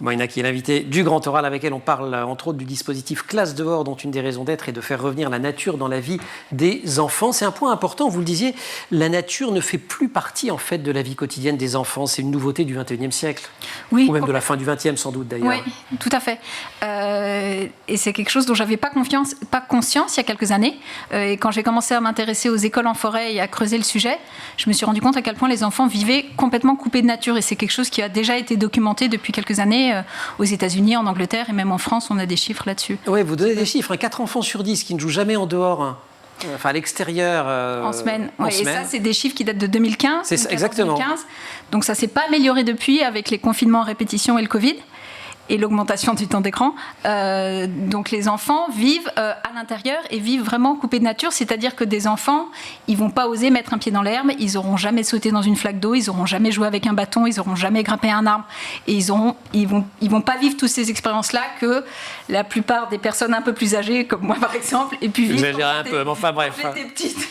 Moïna qui est l'invitée du Grand Oral, avec elle on parle entre autres du dispositif Classe dehors, dont une des raisons d'être est de faire revenir la nature dans la vie des enfants. C'est un point important, vous le disiez, la nature ne fait plus partie en fait de la vie quotidienne des enfants. C'est une nouveauté du XXIe siècle, oui, ou même de la fin du XXe sans doute d'ailleurs. Oui, tout à fait. Et c'est quelque chose dont j'avais pas conscience il y a quelques années. Et quand j'ai commencé à m'intéresser aux écoles en forêt et à creuser le sujet, je me suis rendu compte à quel point les enfants vivaient complètement coupés de nature. Et c'est quelque chose qui a déjà été documenté depuis quelques années aux États-Unis, en Angleterre et même en France, on a des chiffres là-dessus. Oui, vous donnez des chiffres. 4 enfants sur 10 qui ne jouent jamais en dehors. Enfin, à l'extérieur. En semaine. En semaine. Et ça, c'est des chiffres qui datent de 2015. C'est ça, exactement. 2015. Donc, ça ne s'est pas amélioré depuis avec les confinements en répétition et le Covid et l'augmentation du temps d'écran. Donc, les enfants vivent à l'intérieur et vivent vraiment coupés de nature. C'est-à-dire que des enfants, ils ne vont pas oser mettre un pied dans l'herbe, ils n'auront jamais sauté dans une flaque d'eau, ils n'auront jamais joué avec un bâton, ils n'auront jamais grimpé à un arbre. Et ils vont pas vivre toutes ces expériences-là que la plupart des personnes un peu plus âgées, comme moi par exemple, aient pu vivre. J'exagère un peu, mais enfin bref. J'étais petite.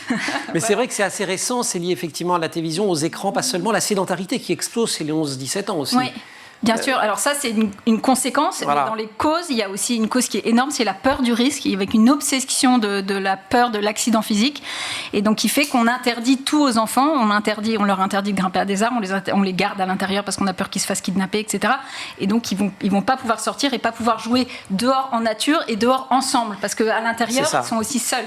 Mais c'est vrai que c'est assez récent, c'est lié effectivement à la télévision, aux écrans, pas seulement la sédentarité qui explose chez les 11-17 ans aussi. Oui. Bien sûr, alors ça c'est une conséquence, voilà. Mais dans les causes, il y a aussi une cause qui est énorme, c'est la peur du risque, avec une obsession de la peur de l'accident physique, et donc qui fait qu'on interdit tout aux enfants, on leur interdit de grimper à des arbres, on les garde à l'intérieur parce qu'on a peur qu'ils se fassent kidnapper, etc. Et donc ils vont pas pouvoir sortir et pas pouvoir jouer dehors en nature et dehors ensemble, parce qu'à l'intérieur, ils sont aussi seuls.